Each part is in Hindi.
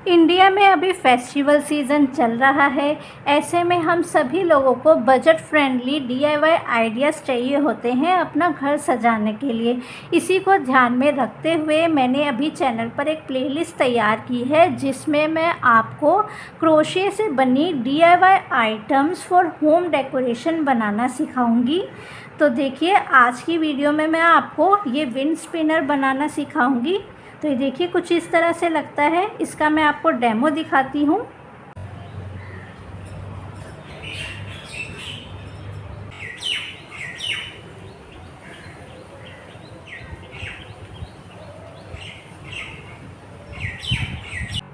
इंडिया में अभी फेस्टिवल सीज़न चल रहा है। ऐसे में हम सभी लोगों को बजट फ्रेंडली DIY आइडियाज़ चाहिए होते हैं अपना घर सजाने के लिए। इसी को ध्यान में रखते हुए मैंने अभी चैनल पर एक प्लेलिस्ट तैयार की है जिसमें मैं आपको क्रोशे से बनी DIY items for home decoration बनाना सिखाऊंगी। तो देखिए, आज की वीडियो में मैं आपको ये विंड स्पिनर बनाना सिखाऊंगी। तो ये देखिए कुछ इस तरह से लगता है। इसका मैं आपको डेमो दिखाती हूँ।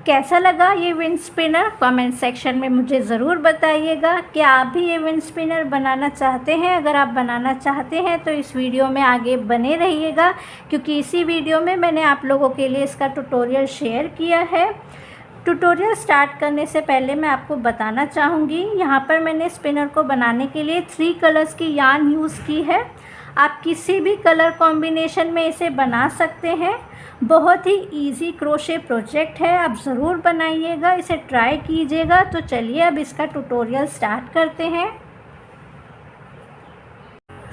कैसा लगा ये विंड स्पिनर? कमेंट सेक्शन में मुझे ज़रूर बताइएगा। क्या आप भी ये विंड स्पिनर बनाना चाहते हैं? अगर आप बनाना चाहते हैं तो इस वीडियो में आगे बने रहिएगा, क्योंकि इसी वीडियो में मैंने आप लोगों के लिए इसका ट्यूटोरियल शेयर किया है। ट्यूटोरियल स्टार्ट करने से पहले मैं आपको बताना चाहूँगी, यहाँ पर मैंने स्पिनर को बनाने के लिए 3 कलर्स की यार्न यूज़ की है। आप किसी भी कलर कॉम्बिनेशन में इसे बना सकते हैं। बहुत ही इजी क्रोशे प्रोजेक्ट है, आप ज़रूर बनाइएगा, इसे ट्राई कीजिएगा। तो चलिए अब इसका ट्यूटोरियल स्टार्ट करते हैं।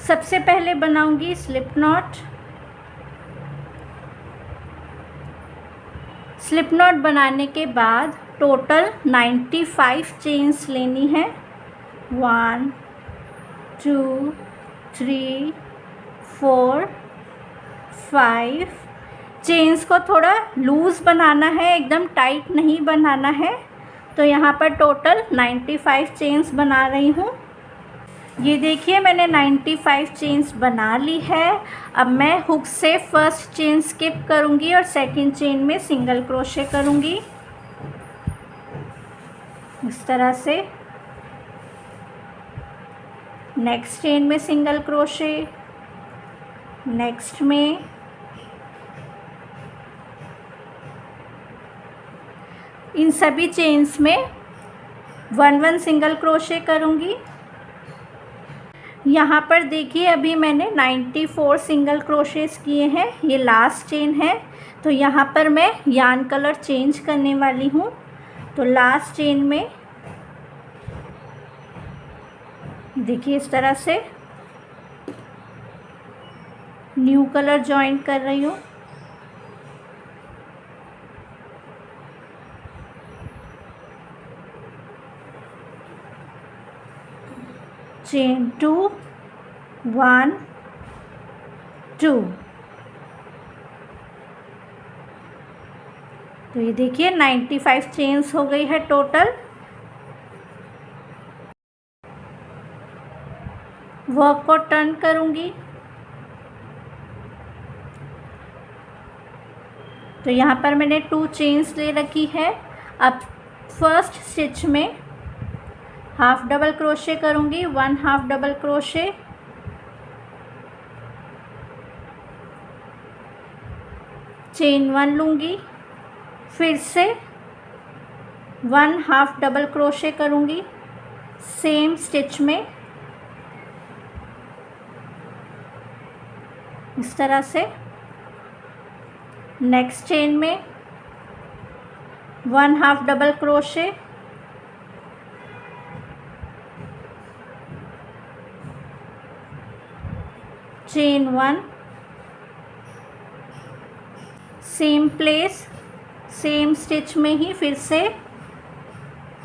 सबसे पहले बनाऊंगी स्लिप नॉट। स्लिप नॉट बनाने के बाद टोटल 95 चेन्स लेनी है। 1 2 3 4 5 चेन्स को थोड़ा लूज़ बनाना है, एकदम टाइट नहीं बनाना है। तो यहाँ पर टोटल 95 चेन्स बना रही हूँ। ये देखिए मैंने 95 चेन्स बना ली है। अब मैं हुक से फर्स्ट चेन स्किप करूँगी और सेकंड चेन में सिंगल क्रोशे करूँगी इस तरह से। नेक्स्ट चेन में सिंगल क्रोशे, नेक्स्ट में, इन सभी चेन्स में 1 सिंगल क्रोशे करूँगी। यहाँ पर देखिए अभी मैंने 94 सिंगल क्रोशेस किए हैं। ये लास्ट चेन है, तो यहाँ पर मैं यार्न कलर चेंज करने वाली हूँ। तो लास्ट चेन में देखिए इस तरह से न्यू कलर जॉइन कर रही हूँ। चेन 2 1 2। तो ये देखिए 95 चेन्स हो गई है टोटल। वर्क को टर्न करूँगी तो यहाँ पर मैंने 2 चेन्स ले रखी है। अब फर्स्ट स्टिच में हाफ डबल क्रोशे करूँगी, 1 हाफ डबल क्रोशे, चेन 1 लूँगी, फिर से 1 हाफ डबल क्रोशे करूँगी सेम स्टिच में इस तरह से। नेक्स्ट चेन में 1 half double crochet, chain 1, same place same stitch में ही फिर से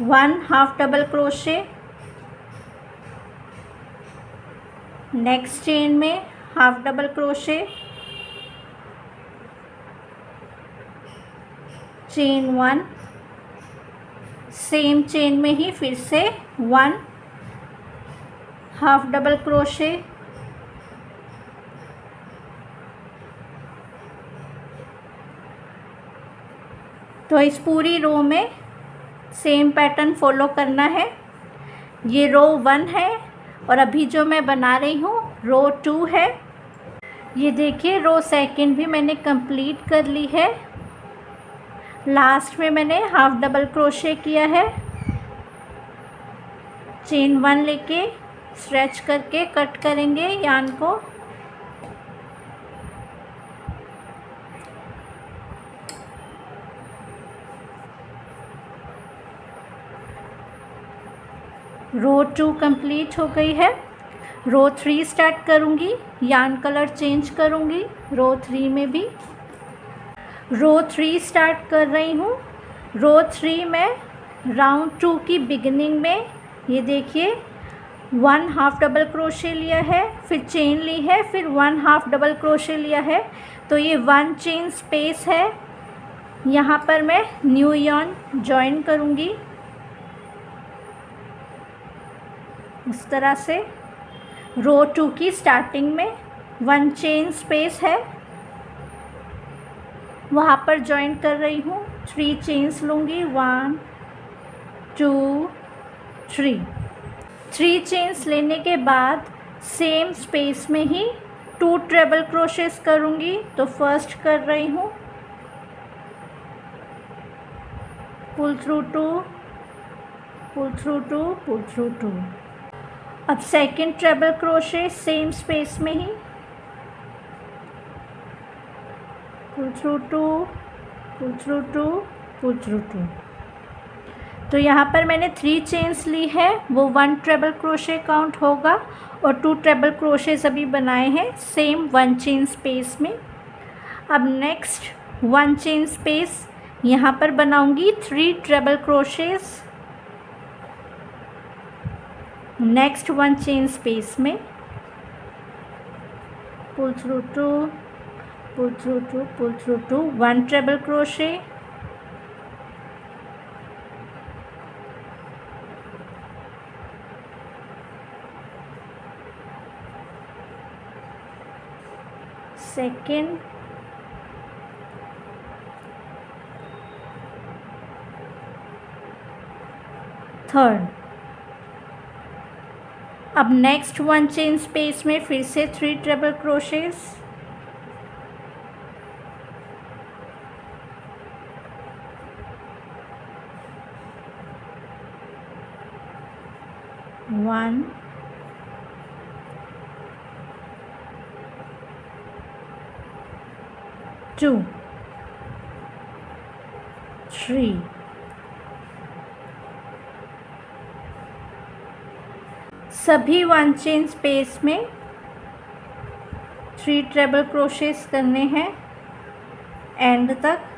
1 half double crochet, next chain में half double crochet, chain 1, same chain में ही फिर से 1 हाफ डबल क्रोशे, तो इस पूरी रो में सेम पैटर्न फॉलो करना है। ये रो 1 है और अभी जो मैं बना रही हूँ रो 2 है। ये देखिए रो सेकंड भी मैंने कंप्लीट कर ली है। लास्ट में मैंने हाफ डबल क्रोशे किया है। चेन 1 लेके स्ट्रेच करके कट करेंगे यार्न को। रो 2 कंप्लीट हो गई है। रो 3 स्टार्ट करूँगी, यार्न कलर चेंज करूँगी रो 3 में भी। रो 3 स्टार्ट कर रही हूँ। रो 3 में राउंड 2 की बिगिनिंग में ये देखिए 1 हाफ डबल क्रोशे लिया है, फिर चेन ली है, फिर 1 हाफ डबल क्रोशे लिया है, तो ये 1 चेन स्पेस है। यहाँ पर मैं न्यू यार्न जॉइन करूँगी इस तरह से। रो 2 की स्टार्टिंग में 1 चेन स्पेस है, वहाँ पर जॉइन कर रही हूँ। 3 चेन्स लूँगी, 1 2 3। 3 चेन्स लेने के बाद सेम स्पेस में ही 2 ट्रेबल क्रोशेस करूँगी। तो फर्स्ट कर रही हूँ, pull through 2, pull through 2, pull through 2। अब second treble crochet same space में ही, pull through 2, pull through 2, pull through 2। तो यहाँ पर मैंने 3 चेन्स ली है, वो 1 ट्रेबल क्रोशे काउंट होगा और 2 ट्रेबल क्रोशेस अभी बनाए हैं सेम 1 चेन स्पेस में। अब नेक्स्ट 1 चेन स्पेस यहाँ पर बनाऊंगी 3 treble crochets next 1 chain space में, pull through 2, pull through 2, pull through 2, 1 treble crochet, second, third. अब नेक्स्ट 1 चेन स्पेस में फिर से 3 ट्रेबल क्रोशेस, वन, टू, 3। सभी 1 चेन स्पेस में 3 ट्रेबल क्रोशेस करने हैं एंड तक।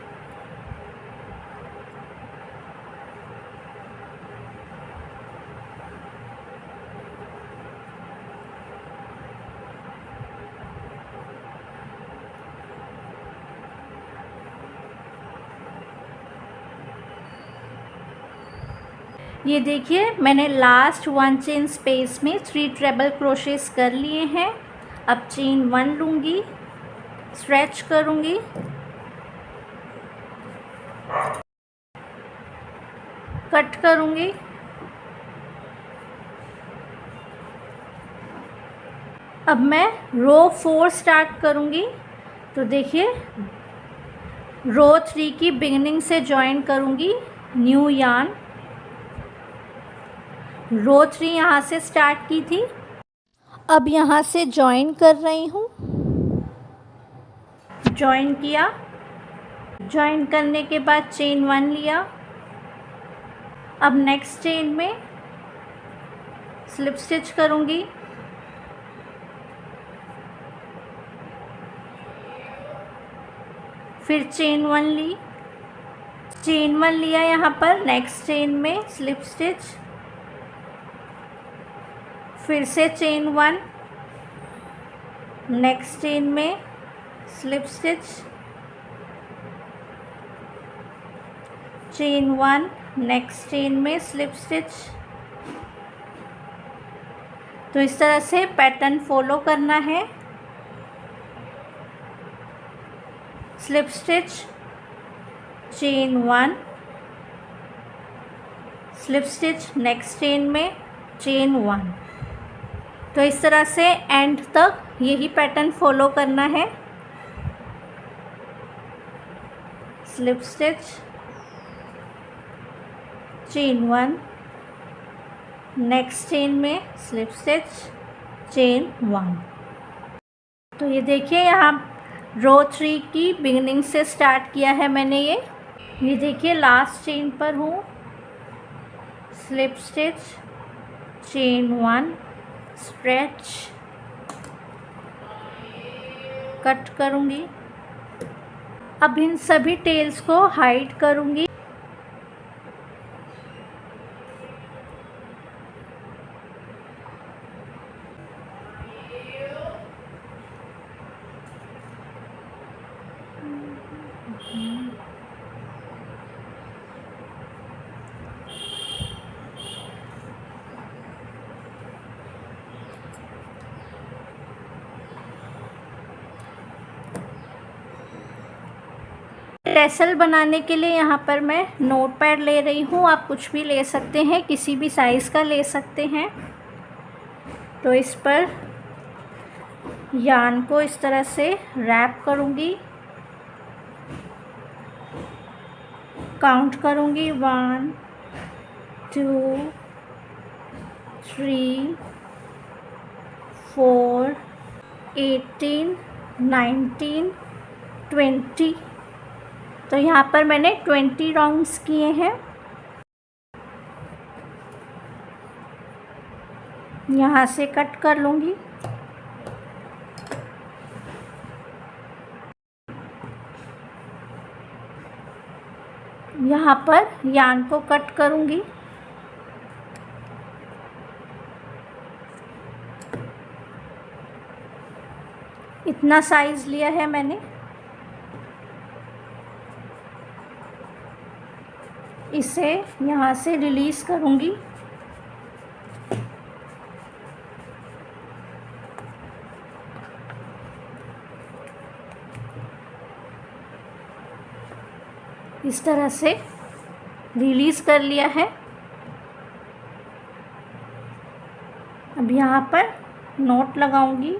ये देखिए मैंने लास्ट 1 चेन स्पेस में 3 ट्रेबल क्रोशेस कर लिए हैं। अब चेन 1 लूँगी, स्ट्रेच करूँगी, कट करूँगी, अब मैं रो 4 स्टार्ट करूँगी। तो देखिए रो 3 की बिगिनिंग से जॉइन करूँगी न्यू यार्न। रो 3 यहाँ से स्टार्ट की थी, अब यहाँ से जॉइन कर रही हूँ। जॉइन किया, जॉइन करने के बाद चेन 1 लिया। अब नेक्स्ट चेन में स्लिप स्टिच करूँगी, फिर चेन 1 ली, चेन 1 लिया यहाँ पर, नेक्स्ट चेन में स्लिप स्टिच, फिर से चेन 1, नेक्स्ट चेन में slip stitch, chain 1, next chain में स्लिप स्टिच। तो इस तरह से पैटर्न फॉलो करना है। Slip stitch, chain 1, slip stitch, next chain में चेन 1। तो इस तरह से एंड तक यही पैटर्न फॉलो करना है। Slip stitch, chain 1, next chain में स्लिप स्टिच, चेन 1। तो ये देखिए यहाँ रो 3 की बिगिनिंग से स्टार्ट किया है मैंने। ये देखिए लास्ट चेन पर हूँ, slip stitch, chain 1, stretch, cut करूँगी। अब इन सभी टेल्स को हाइड करूँगी। टैसल बनाने के लिए यहाँ पर मैं नोटपैड ले रही हूँ। आप कुछ भी ले सकते हैं, किसी भी साइज़ का ले सकते हैं। तो इस पर यार्न को इस तरह से रैप करूँगी, काउंट करूँगी 1 2 3 4 18 19 20। तो यहाँ पर मैंने 20 राउंड्स किए हैं। यहाँ से कट कर लूँगी। यहाँ पर यार्न को कट करूँगी। इतना साइज़ लिया है मैंने। इसे यहाँ से रिलीज़ करूँगी। इस तरह से रिलीज़ कर लिया है। अब यहाँ पर नॉट लगाऊंगी।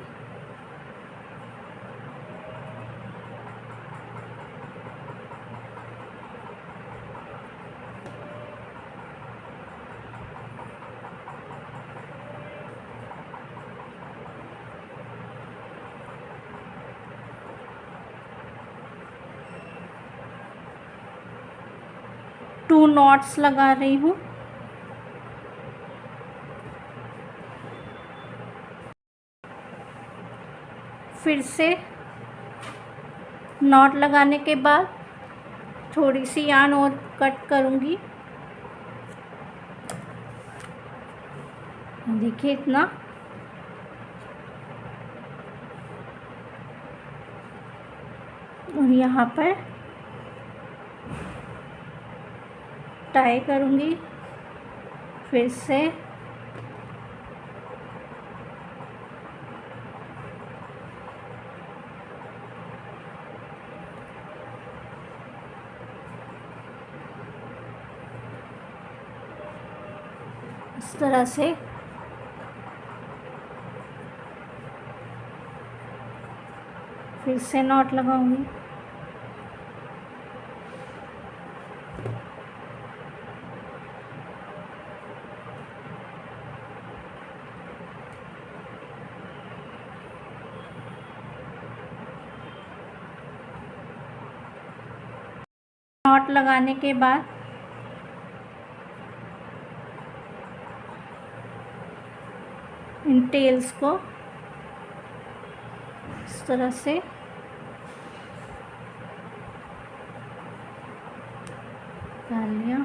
टू नॉट्स लगा रही हूँ। फिर से नॉट लगाने के बाद थोड़ी सी यार्न और कट करूँगी। देखिए इतना। और यहाँ पर टाई करूँगी। फिर से इस तरह से फिर से नॉट लगाऊंगी। नॉट लगाने के बाद इन टेल्स को इस तरह से डाल लिया।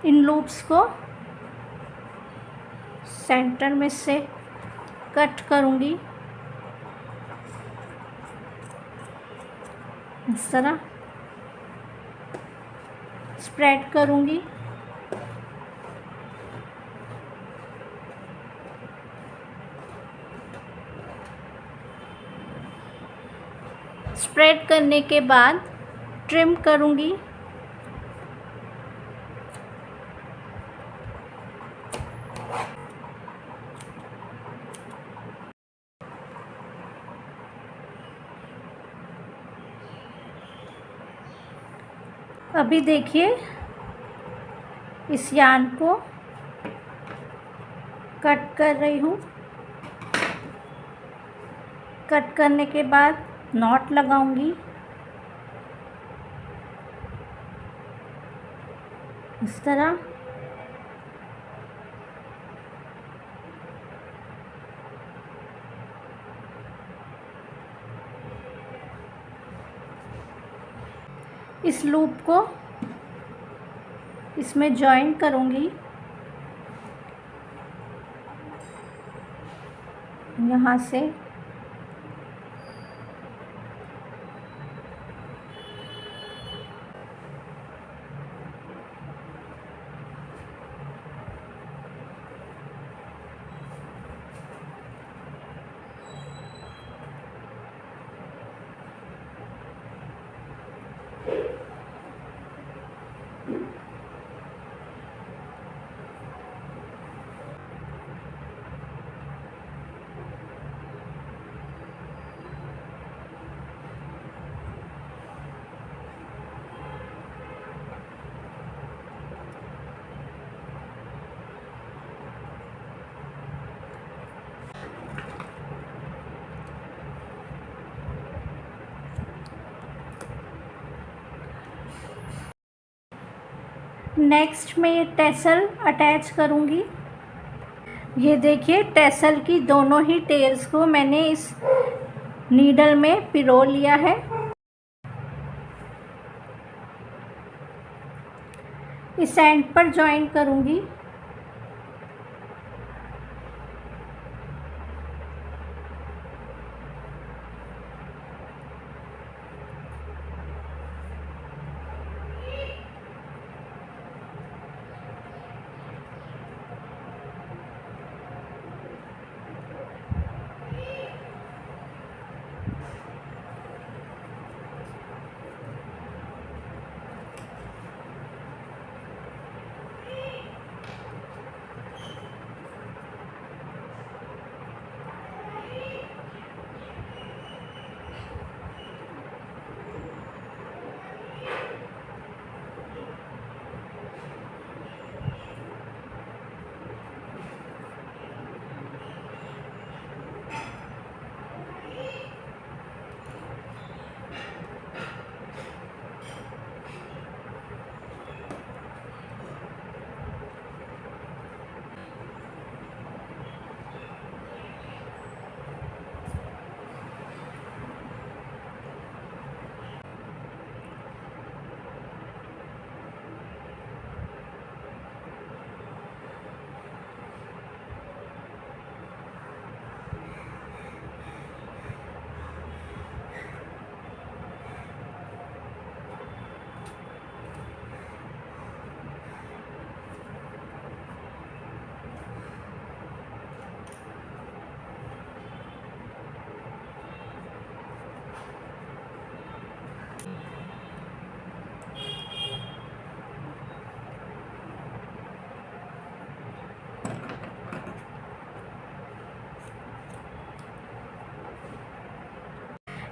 इन लूप्स को सेंटर में से कट करूँगी इस तरह, स्प्रेड करूँगी। स्प्रेड करने के बाद ट्रिम करूँगी। अभी देखिए इस यार्न को कट कर रही हूँ। कट करने के बाद नॉट लगाऊंगी। इस तरह। इस लूप को इसमें जॉइन करूँगी, यहाँ से नेक्स्ट में टेसल अटैच करूँगी। ये देखिए टेसल की दोनों ही टेल्स को मैंने इस नीडल में पिरो लिया है। इस एंड पर जॉइन करूँगी।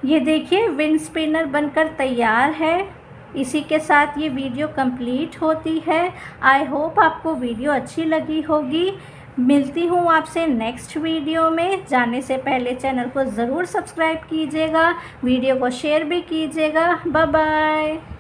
ये देखिए विंड स्पिनर बनकर तैयार है। इसी के साथ ये वीडियो कंप्लीट होती है। आई होप आपको वीडियो अच्छी लगी होगी। मिलती हूँ आपसे नेक्स्ट वीडियो में। जाने से पहले चैनल को ज़रूर सब्सक्राइब कीजिएगा, वीडियो को शेयर भी कीजिएगा। Bye bye.